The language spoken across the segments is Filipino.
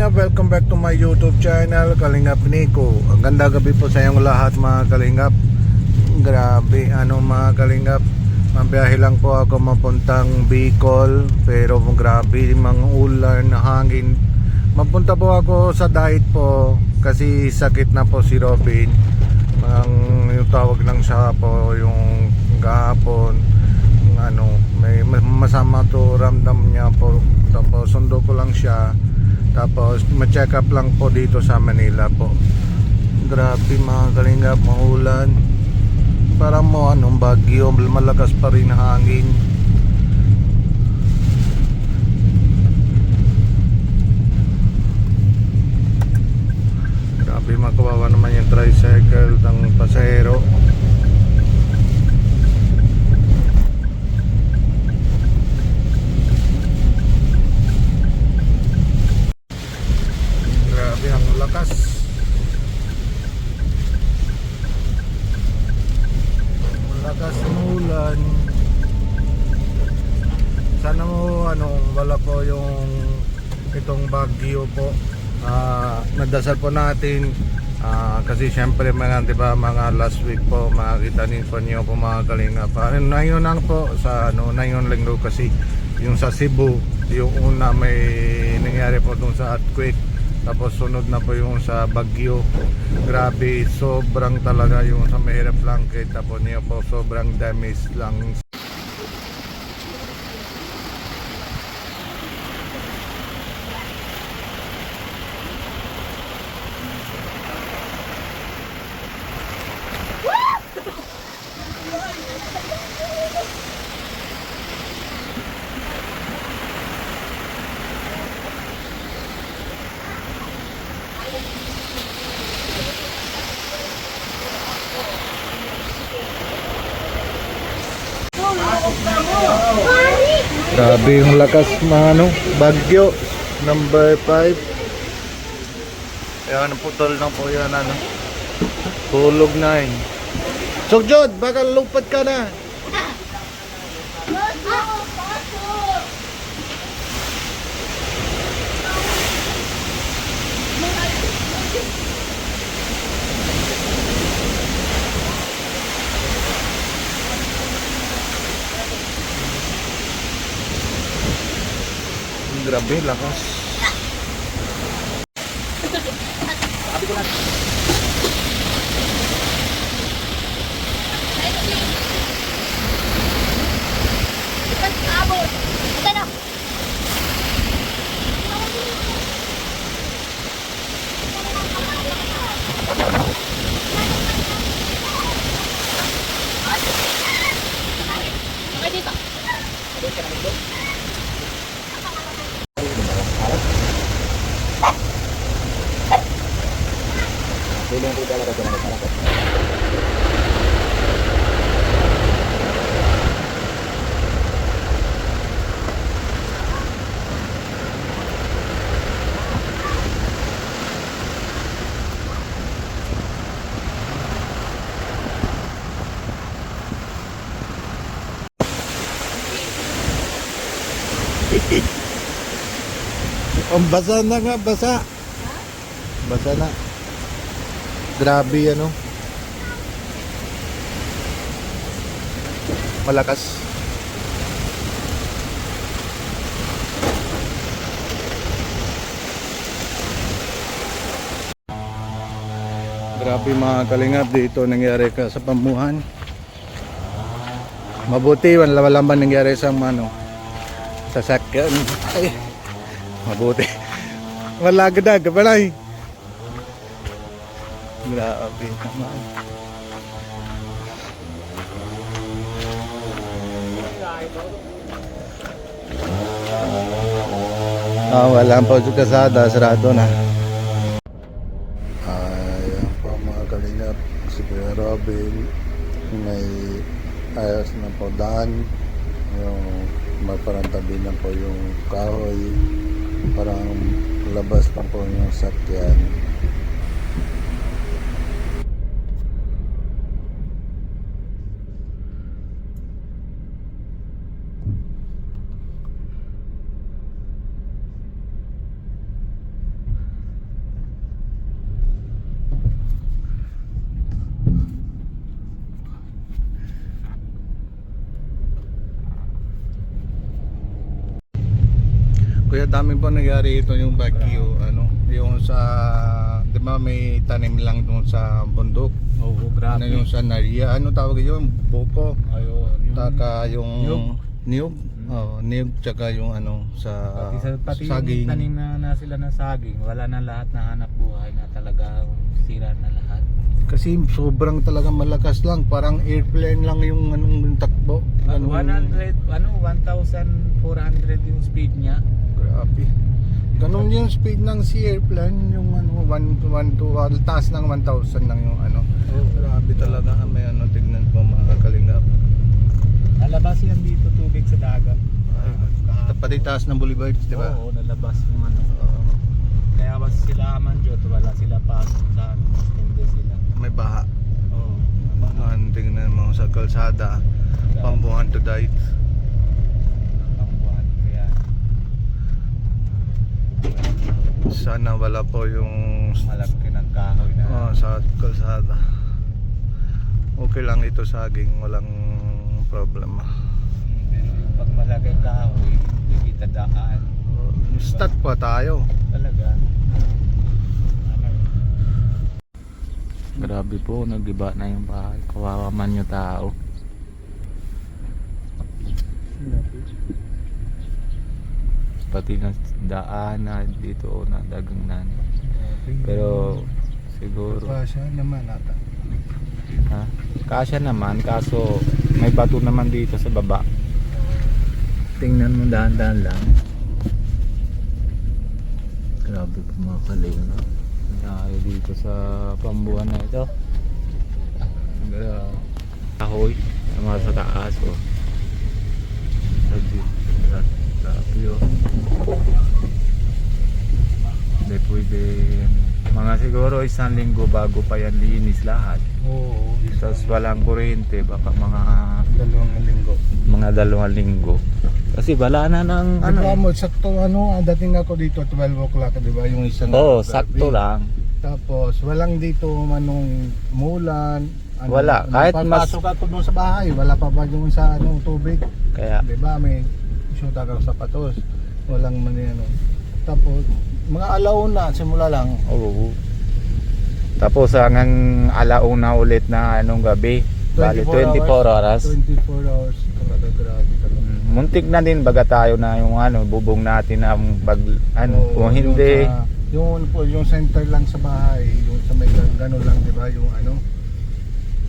Kalingap, welcome back to my YouTube channel, Kalingap Nico. Ang ganda gabi po sa inyong lahat mga Kalingap. Grabe, mga Kalingap, mabiyahe lang po ako mapuntang Bicol. Pero grabe, mga ulan, hangin. Mapunta po ako sa diet po kasi sakit na po si Robin. Yung tawag lang siya po yung gahapon, may masama to ramdam niya po. Tapos sundo ko lang siya, tapos ma-check up lang po dito sa Manila po. Grabe mga Kalingap, maulan, parang bagyo, malakas pa rin hangin. Grabe, makawawa naman yung tricycle ng pasahero. Ang lakas, malakas ng ulan. Sana mo wala po yung itong bagyo po. Nadasal po natin kasi syempre mga last week po makita niyo po mga Kalingap. Nayon lang po sa nayon lang daw kasi yung sa Cebu, yung una may nangyari po dun sa earthquake. Tapos sunod na po yung sa Bagyo. Grabe, sobrang talaga yung sa mahirap lang. Kita po niyo po, sobrang damage lang. Grabe yung lakas Bagyo number 5. Ayan, putol na po yan tulog na Sugjod, baka lupat ka na. Grabe, lakas. Sabi ko na. Basa na nga, basa. Basa na. Grabe malakas. Grabe mga Kalingap, dito nangyari ka sa Pamuhan. Mabuti wala man nangyari sa sasakyan. Ay, mabuti. Wala gadag, balay. Grabe naman. Wala po sa kasada, sarado na. Ayan po mga Kalingap, si Kuya Robin may ayos na po daan, yung parang tabi na po yung kahoy, parang labas na po yung sakyan. Kuya, dami po nangyari ito yung bagyo, ano, yung sa, di ba may tanim lang doon sa bundok. Oo, Ano grabe. yung sa Naria, ano tawag yun? Buko. Ayun, Taka yung niyog. niyog. Oh, niyog tsaka yung ano sa pati saging. yung tanim na sila ng saging, wala na lahat na hanap buhay na talaga sira na lahat. Kasi sobrang talaga malakas lang, parang airplane lang yung anong takbo. Ganun. 1,400 yung speed niya. Grabe. Ganun yung speed ng sea airplane, yung ano 1 to taas ng 1,000 lang yung ano. Grabe talaga, may ano, tignan po mga kalingap. Nalabas yan dito tubig sa dagat. Pati taas ng boulevards, di ba? Oo, nalabas yung ano. Kaya was sila Amanjot, wala sila pasok sa ano, hindi sila. May baha. Oo. Tingnan mo sa kalsada, Pambuhan to Diet. Pambuhan kaya Sana wala po yung malaki ng kahoy na. sa kalsada. Okay lang ito saging, walang problema. Pero yung pag malaki ang kahoy, hindi kita daan. Stuck pa tayo. Talaga. Grabe po, nagiba na yung bahay. Kawawa man yung tao. Pati na daan na dito na dagang na. Pero siguro Kasya naman ata. ha? Kasya naman, kaso may bato naman dito sa baba. Tingnan mo dahan-dahan lang. Grabe po mga kalinga. Nangyari dito sa Pambuhan na ito. Grabe. Kahoy, yung mga sa taas oh. Grabe oh. Hindi pwede. Mga siguro isang linggo bago pa yan linis lahat. Oo. Tapos walang kuryente, baka mga 2 linggo. 2 linggo. Kasi wala na ng Ano ano. mo, sakto dating ako dito 12 o'clock, di ba? Yung isang Oo, gabi. sakto lang. Tapos walang dito manong mulan. Wala, kahit mas- papasok ako doon sa bahay, wala pa ba yung sa tubig. Kaya Di ba? May shoot ako sa patos. Walang ano. Tapos mga alauna simula lang. oo. Tapos hanggang alauna ulit na anong gabi. Bali 24 oras. 24 hours. Talaga grabe talaga. Muntik na din baga tayo na yung ano, bubong natin na pag ano, Oo, kung hindi yung center lang sa bahay, yung sa may gano'n lang, di ba? Yung ano,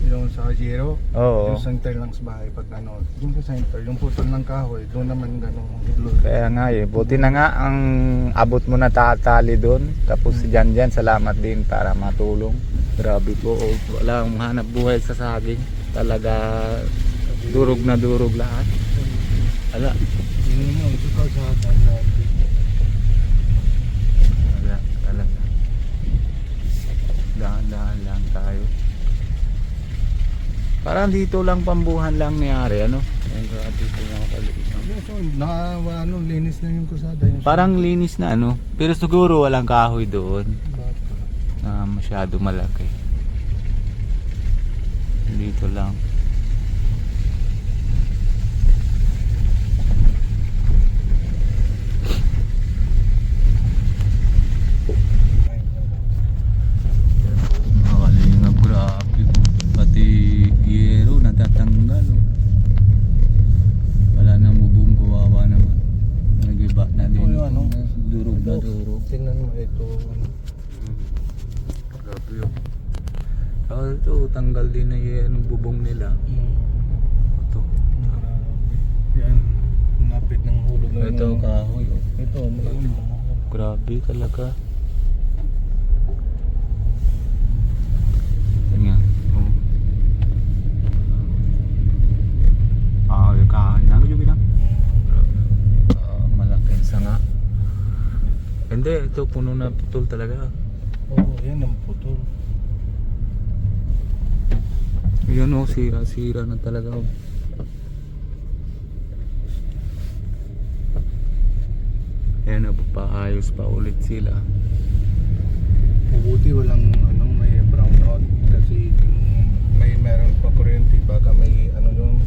yung sa zero, oo. yung center lang sa bahay pag ano, yung sa center, yung putol ng kahoy, doon naman gano'n. Kaya nga eh, buti na nga ang abot mo na tatali doon. Tapos si Jan salamat din para matulong. Grabe po, wala akong hanap buhay sa saging. Talaga durog na durog lahat. Ala, Yun mo, ito ka sa grabe. talaga. Dahan-dahan lang tayo. Parang dito lang Pambuhan lang nangyari, ano? Ayun, grabe po mga kalimutan. So, linis na yung kusada. Yung Parang linis na ano, pero siguro walang kahoy doon na masyado malaki. Dito lang. Mga kalingap, grabe. Pati yero natatanggal. Wala nang bubong, kawawa naman. Nagiba na din. Yung ano? Durog na durog. Tingnan mo ito. Grabe yun. Ito, tanggal din na yung bubong nila. Ito. Yan. Napit ng hulog na Ito, yung- kahoy. Oh. Ito, malaki. Grabe talaga. Tingnan. Oh. Yung kahoy na. Ano yung malaking sanga. Hindi, ito puno na putol talaga. Oo, yan ang putol. Yan o, sira-sira na talaga. Ayan o, paayos pa ulit sila. Mabuti walang may brownout kasi yung meron pa kuryente baka may yung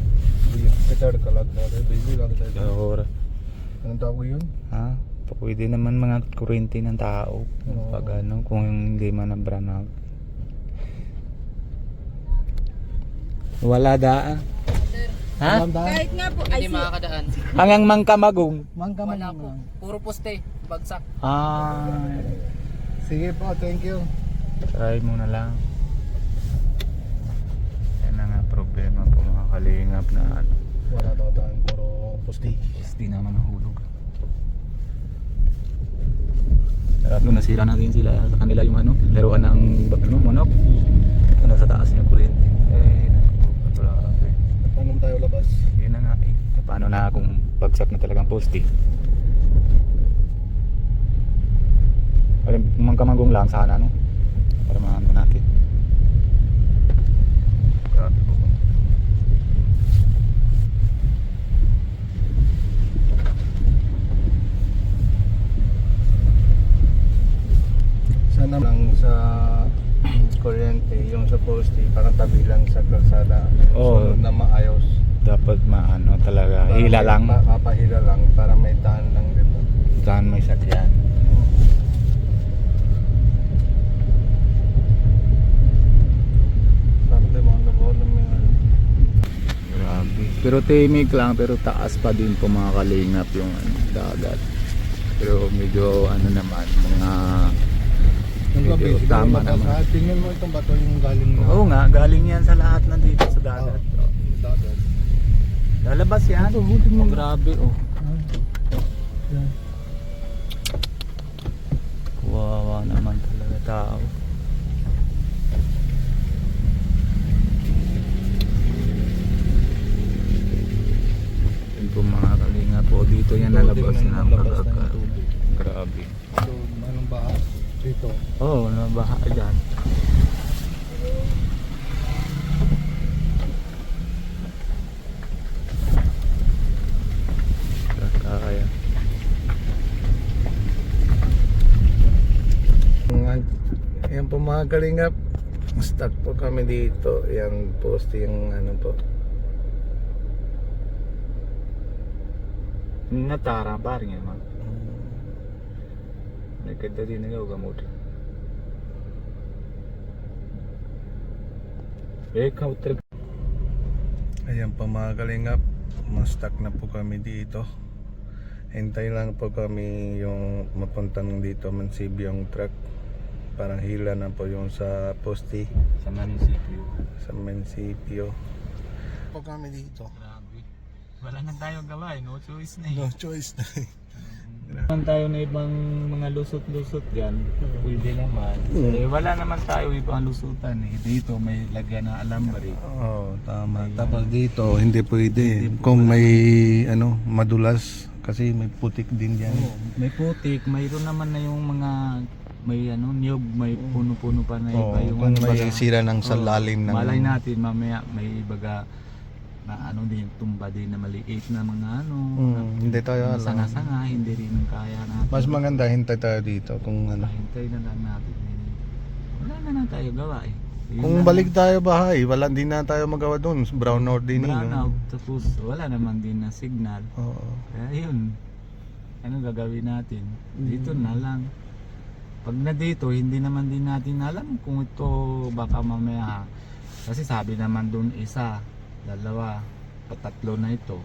petar kalat na baby lang tayo. Ahora. Anong tawag yun? Ha? Pwede naman mga kuryente ng tao. Pag ano, kung hindi man ang brand out. Wala daan. Ha? Kahit nga po, Hindi makakadaan. Hanggang Mangkamagong. Wala po. Puro poste. Bagsak. Sige po, thank you. Try mo na lang. Yan na nga problema po mga kalingap na ano. Wala daw daan, puro posti. Hindi naman nahulog. Doon nasira natin sila sa kanila yung ano, laruan ng manok. Ano sa taas niya kuryente. Grabe. Paano tayo labas? Yun na nga eh. Paano na kung bagsak na talagang poste? Mangkamagong lang sana no? Para maano natin. Grabe po. Sana lang sa kuryente, yung sa poste, parang tabi lang sa kalsada. Oo. Sunod na maayos. Dapat maano talaga. Hila lang. Papahila lang para may daan lang dito. Saan may sakyan. Sabi mo, ano po naman. Grabe. Pero timig lang, pero taas pa din po mga kalingap yung ano, dagat. Pero medyo ano naman, mga Yung gabi, medyo siguro tama mabasa. naman. Tingnan mo itong bato yung galing na. Oo nga, galing yan sa lahat nandito sa dagat. Dagat. Lalabas yan. Oh, grabe oh. Kawawa naman talaga tao. Yun po mga kalinga po, dito yan lalabas na ang kagagad. Grabe. So, anong bahas dito? Oo, nabaha dyan. Kaya. Yan po mga kalingap, stuck po kami dito. Yan poste yung ano po. Natara pa rin naman. Nagkada din nagaw gamot. Counter. Ayan po mga kalingap, stuck na po kami dito. Hintay lang po kami yung mapuntang dito Mansibio yung truck. Parang hila na po yung sa poste Sa munisipyo. sa Mansibio. Po kami dito. Grabe. Wala na tayo gawa eh. No choice na eh. No choice na. Naman tayo na ibang mga lusot-lusot dyan. Pwede naman. Eh, wala naman tayo ibang lusutan eh. Dito may lagyan ng alambre. Oo, tama. Tapos dito hindi pwede. Kung may ano, madulas kasi may putik din diyan. Oo, may putik. Mayroon naman na yung mga may ano, niyog, may puno-puno pa na Oo, iba yung kung ano may baga. sira ng salalim ng Malay natin mamaya may baga na ano din tumba din na maliit na mga ano hindi tayo alam. sanga-sanga, hindi rin kaya natin. Mas maganda hintay tayo dito kung ano. Hintay na lang natin. Wala na tayo gawa eh. Yun Kung na balik tayo bahay, wala din na tayo magawa doon. Brownout din brown yun. out, tapos wala naman din na signal. Oo. Kaya yun, ano gagawin natin? Dito na lang. Pag na dito, hindi naman din natin alam kung ito baka mamaya. Kasi sabi naman doon isa, dalawa, patatlo na ito.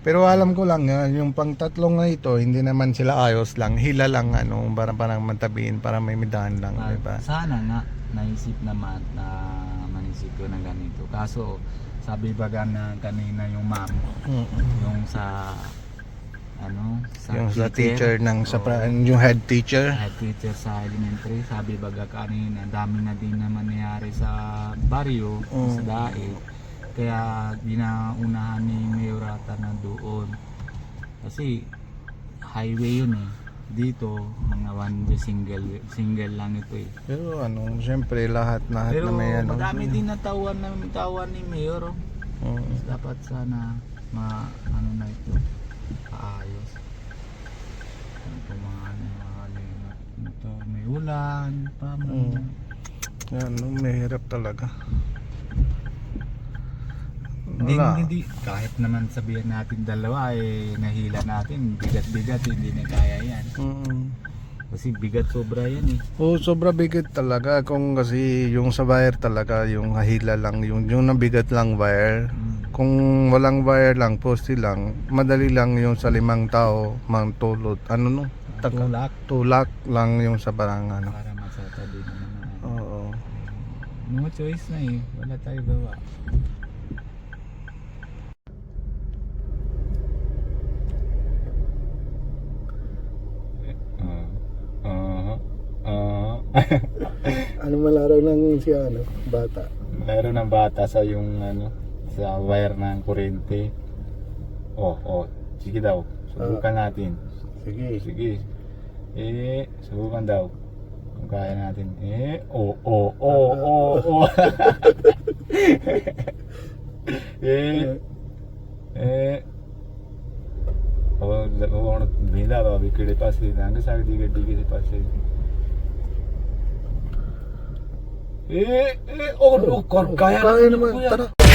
Pero alam ko lang yung pang tatlong na ito, hindi naman sila ayos lang. Hila lang ano, parang matabihin para may midaan lang, di ba? Sana nga, naisip naman na manisipyo ng ganito. Kaso, sabi baga na kanina yung ma'am, yung sa ano, Yung sa teacher ng yung head teacher. head teacher sa elementary, sabi baga kanina, dami na din na mangyayari sa baryo, sa daig. Kaya ginaunahan ni Mayorata na doon. Kasi highway yun eh. Dito, mga one way single lang ito eh. Pero ano, syempre lahat Pero na may ano. madami din natawan ni Mayor. Dapat sana ano na ito, paayos. Ito mga ito, may ulan pa. Yan, no, mahirap talaga. Wala. Hindi, kahit naman sabihin natin dalawa nahila natin, bigat-bigat, hindi na kaya yan. Kasi bigat sobra yan Oo, sobra bigat talaga. Kung kasi yung sa wire talaga, yung hahila lang, yung nabigat lang wire. Kung walang wire lang, poste lang, madali lang yung sa 5 tao, mangtulot. Ano no? Tulak. Tulak lang yung sa barang ano. Para masata din naman. Oo. No choice na wala tayo gawa. Ano malaraw ng si ano, bata? Meron ng bata sa yung sa wire ng kuryente. Sige daw. Subukan natin. Sige. Sige. Subukan daw. Kung kaya natin. और भेदा भाभी केड़े पासे लंघ सकदी गड्डी किसे पासे और कया Kaya naman, tara.